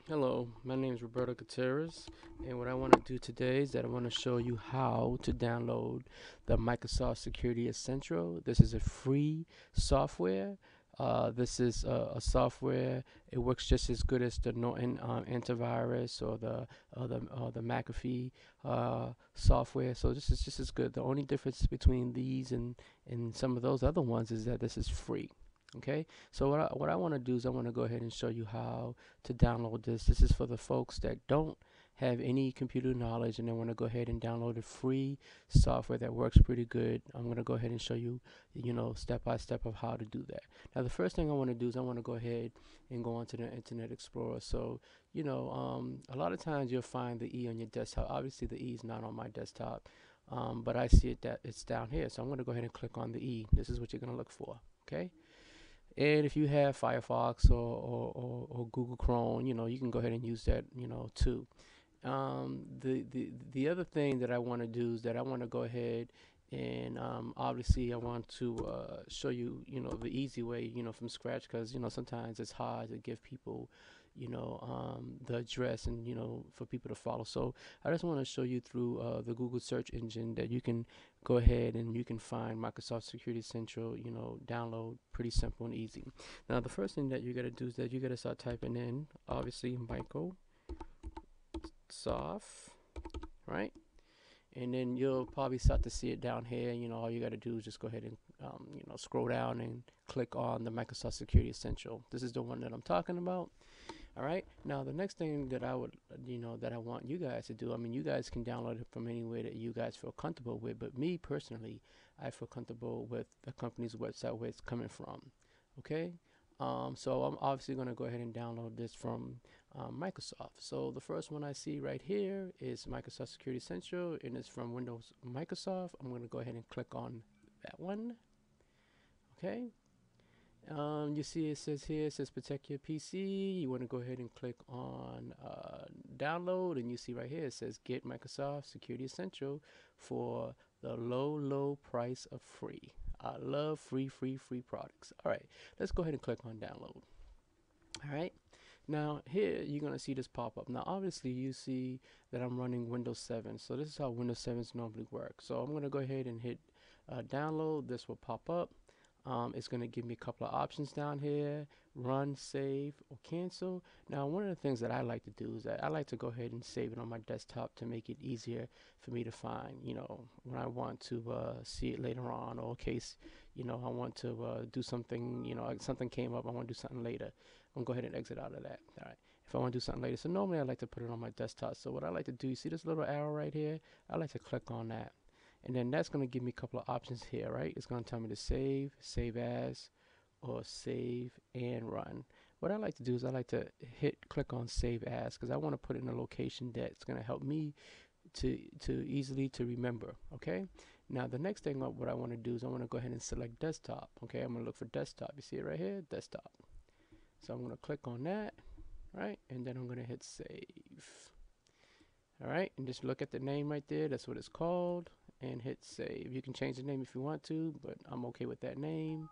Hello, my name is Roberto Gutierrez, and what I want to do today is that I want to show you how to download the Microsoft Security Essential. This is a free software. This is a software. It works just as good as the Norton antivirus or the McAfee software. So this is just as good. The only difference between these and some of those other ones is that this is free. Okay, so what I want to do is I want to go ahead and show you how to download this. This is for the folks that don't have any computer knowledge and they want to go ahead and download a free software that works pretty good. I'm going to go ahead and show you, step by step of how to do that. Now, the first thing I want to do is I want to go ahead and go onto the Internet Explorer. So, a lot of times you'll find the E on your desktop. Obviously, the E is not on my desktop, but I see it that it's down here. So I'm going to go ahead and click on the E. This is what you're going to look for. Okay. And if you have Firefox or Google Chrome, you can go ahead and use that, too. The other thing that I want to do is that I want to go ahead and obviously I want to show you, the easy way, from scratch because, sometimes it's hard to give people, the address and, for people to follow. So I just want to show you through the Google search engine that you can go ahead and you can find Microsoft Security Central, download pretty simple and easy. Now, the first thing that you got to do is that you got to start typing in, obviously, Microsoft, right? And then you'll probably start to see it down here. All you got to do is just go ahead and, scroll down and click on the Microsoft Security Essential. This is the one that I'm talking about. All right. Now, the next thing that I would, that I want you guys to do, I mean, you guys can download it from anywhere that you guys feel comfortable with. But me personally, I feel comfortable with the company's website where it's coming from. Okay. So I'm obviously going to go ahead and download this from Microsoft. So the first one I see right here is Microsoft Security Essential, and it's from Windows Microsoft. I'm going to go ahead and click on that one. Okay. You see it says here, it says protect your PC. You want to go ahead and click on download, and you see right here it says get Microsoft Security Essential for the low price of free. I love free products. All right, let's go ahead and click on download. All right. Now here you're gonna see this pop up. Now obviously you see that I'm running Windows 7, so this is how Windows 7s normally work. So I'm gonna go ahead and hit download. This will pop up. It's going to give me a couple of options down here: run, save, or cancel. Now, one of the things that I like to do is that I like to go ahead and save it on my desktop to make it easier for me to find, when I want to see it later on, or in case, I want to do something, something came up, I want to do something later. I'm going to go ahead and exit out of that. All right. If I want to do something later. So normally I like to put it on my desktop. So what I like to do, you see this little arrow right here? I like to click on that. And then that's going to give me a couple of options here, right? It's going to tell me to save as, or save and run. What I like to do is I like to click on save as because I want to put it in a location that's going to help me to easily to remember. Okay. Now the next thing what I want to do is I want to go ahead and select desktop. Okay, I'm going to look for desktop. You see it right here, desktop. So I'm going to click on that, right, and then I'm going to hit save. All right, and just look at the name right there. That's what it's called, and hit save. You can change the name if you want to, but I'm okay with that name.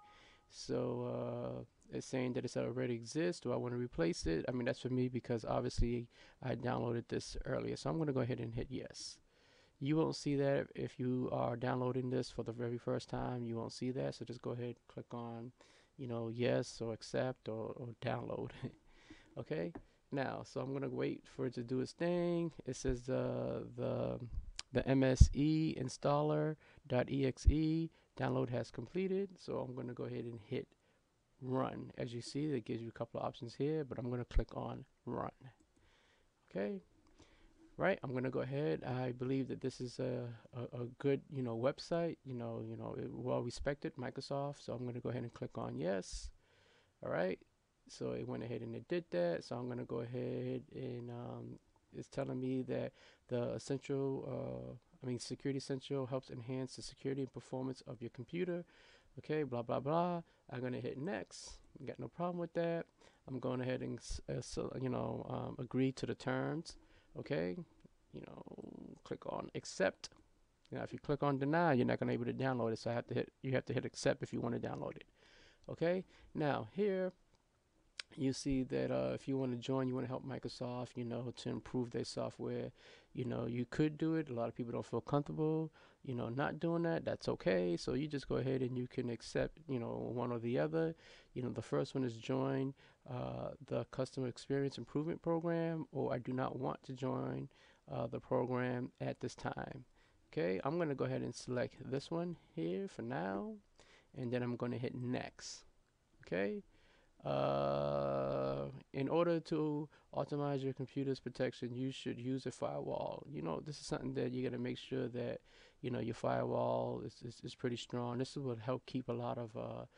So it's saying that it's already exists. Do I want to replace it? I mean, that's for me because obviously I downloaded this earlier. So I'm going to go ahead and hit yes. You won't see that if you are downloading this for the very first time. You won't see that. So just go ahead, click on, yes or accept or download. Okay. Now, so I'm gonna wait for it to do its thing. It says the MSE installer.exe download has completed. So I'm gonna go ahead and hit run. As you see, it gives you a couple of options here, but I'm gonna click on run. Okay. Right. I'm gonna go ahead. I believe that this is a good website. Well respected Microsoft. So I'm gonna go ahead and click on yes. All right. So it went ahead and it did that. So I'm going to go ahead and it's telling me that the Security Essential helps enhance the security and performance of your computer. Okay, blah, blah, blah. I'm going to hit next. Got no problem with that. I'm going ahead and, agree to the terms. Okay, click on accept. Now, if you click on deny, you're not going to be able to download it. So you have to hit accept if you want to download it. Okay, now here you see that if you want to join, you want to help Microsoft, to improve their software, you could do it. A lot of people don't feel comfortable, not doing that. That's okay. So you just go ahead and you can accept, one or the other. The first one is join the Customer Experience Improvement Program, or I do not want to join the program at this time. Okay, I'm going to go ahead and select this one here for now, and then I'm going to hit next. Okay. In order to optimize your computer's protection, you should use a firewall. This is something that you got to make sure that your firewall is pretty strong. This will help keep a lot of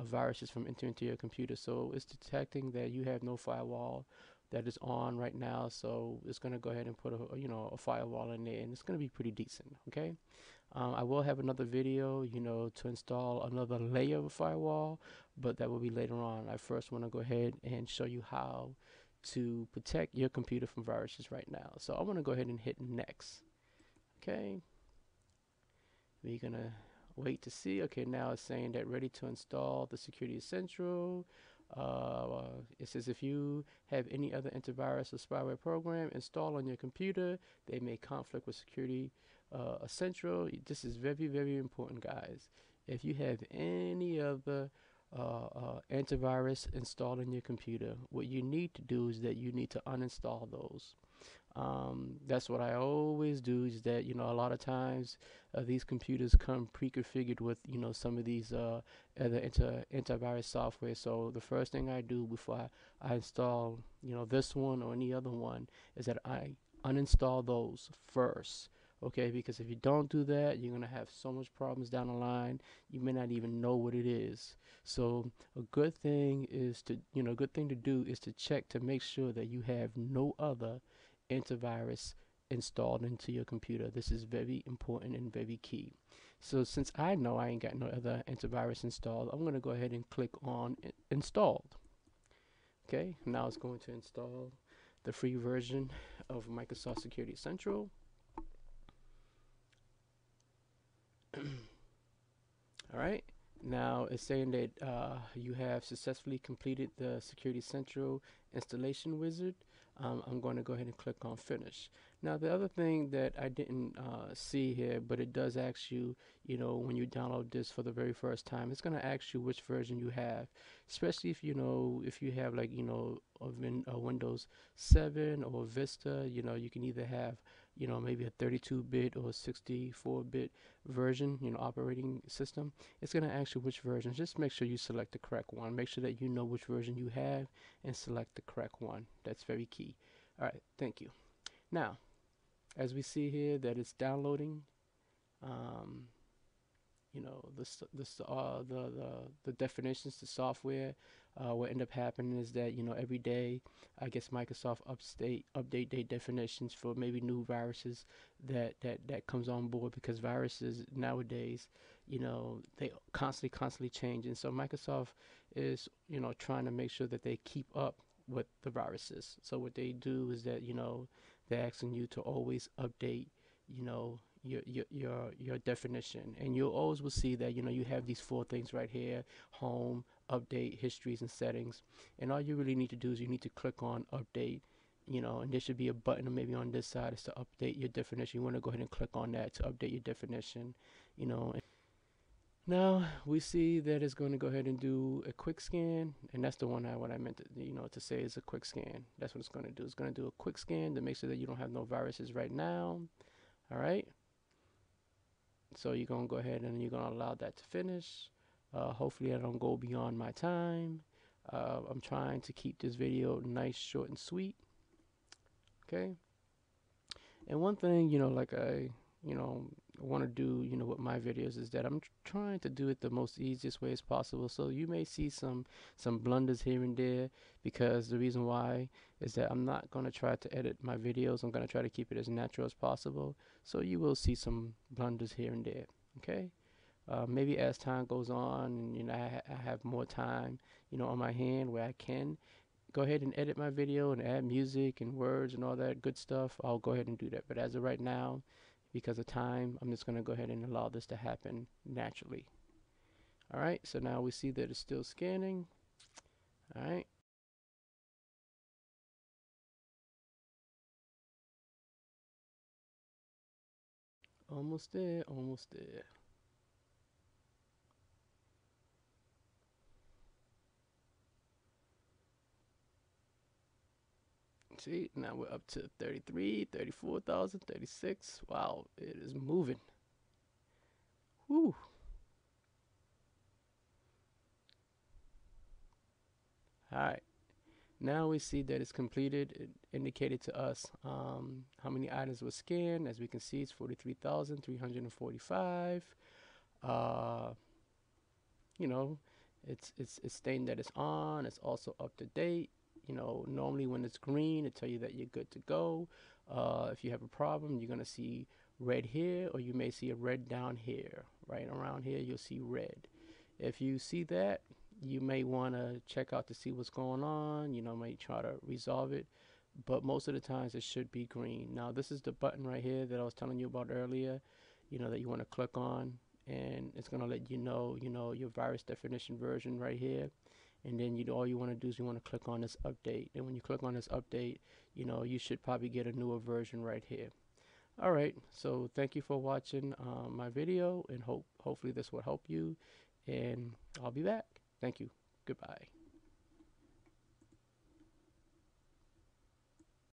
viruses from entering into your computer. So it's detecting that you have no firewall that is on right now. So it's going to go ahead and put a firewall in there, and it's going to be pretty decent. Okay. I will have another video, to install another layer of firewall, but that will be later on. I first want to go ahead and show you how to protect your computer from viruses right now. So I'm going to go ahead and hit next. Okay. We're going to wait to see. Okay, now it's saying that ready to install the Security Essential. It says if you have any other antivirus or spyware program installed on your computer, they may conflict with Security Essential. This is very, very important, guys. If you have any other antivirus installed on your computer, what you need to do is that you need to uninstall those. That's what I always do, is that a lot of times these computers come pre-configured with some of these other antivirus software. So the first thing I do before I install this one or any other one is that I uninstall those first. Okay, because if you don't do that, you're gonna have so much problems down the line. You may not even know what it is. So a good thing is to good thing to do is to check to make sure that you have no other antivirus installed into your computer. This is very important and very key. So since I know I ain't got no other antivirus installed, I'm going to go ahead and click on installed. Okay, now it's going to install the free version of Microsoft Security Central. All right. Now it's saying that you have successfully completed the Security Central installation wizard. I'm going to go ahead and click on finish. Now the other thing that I didn't see here, but it does ask you, when you download this for the very first time, it's going to ask you which version you have, especially if if you have like a Windows 7 or Vista. You can either have maybe a 32-bit or 64-bit version, operating system. It's going to ask you which version. Just make sure you select the correct one. Make sure that you know which version you have and select the correct one. That's very key. All right, thank you. Now, as we see here that it's downloading, um, the definitions to software. What end up happening is that every day, I guess Microsoft update their definitions for maybe new viruses that comes on board, because viruses nowadays, they constantly changing. So Microsoft is trying to make sure that they keep up with the viruses. So what they do is that they're asking you to always update your definition, and you always will see that you have these four things right here: home, update, histories, and settings. And all you really need to do is you need to click on update, and there should be a button maybe on this side is to update your definition. You want to go ahead and click on that to update your definition. Now we see that it's going to go ahead and do a quick scan, and that's the one what I meant to, to say is a quick scan. That's what it's going to do. It's going to do a quick scan to make sure that you don't have no viruses right now. All right. So you're going to go ahead and you're going to allow that to finish. Hopefully I don't go beyond my time. I'm trying to keep this video nice, short, and sweet. Okay. And one thing, like I, want to do, with my videos is that I'm trying to do it the most easiest way as possible. So you may see some blunders here and there, because the reason why is that I'm not going to try to edit my videos. I'm going to try to keep it as natural as possible. So you will see some blunders here and there. Okay. Maybe as time goes on and I have more time, on my hand where I can go ahead and edit my video and add music and words and all that good stuff, I'll go ahead and do that. But as of right now, because of time, I'm just going to go ahead and allow this to happen naturally. All right, so now we see that it's still scanning. All right. Almost there, almost there. See, now we're up to 33, 34,000, 36. Wow, it is moving. Whew. All right. Now we see that it's completed. It indicated to us how many items were scanned. As we can see, it's 43,345. Uh, you know, it's stating that it's on. It's also up to date. You know, normally when it's green, it tell you that you're good to go. If you have a problem, you're gonna see red here, or you may see a red down here. Right around here, you'll see red. If you see that, you may want to check out to see what's going on. You know, may try to resolve it, but most of the times it should be green. Now, this is the button right here that I was telling you about earlier. You know, that you want to click on, and it's gonna let you know, your virus definition version right here. And then all you want to do is you want to click on this update. And when you click on this update, you should probably get a newer version right here. All right, so thank you for watching my video, and hopefully this will help you, and I'll be back. Thank you. Goodbye.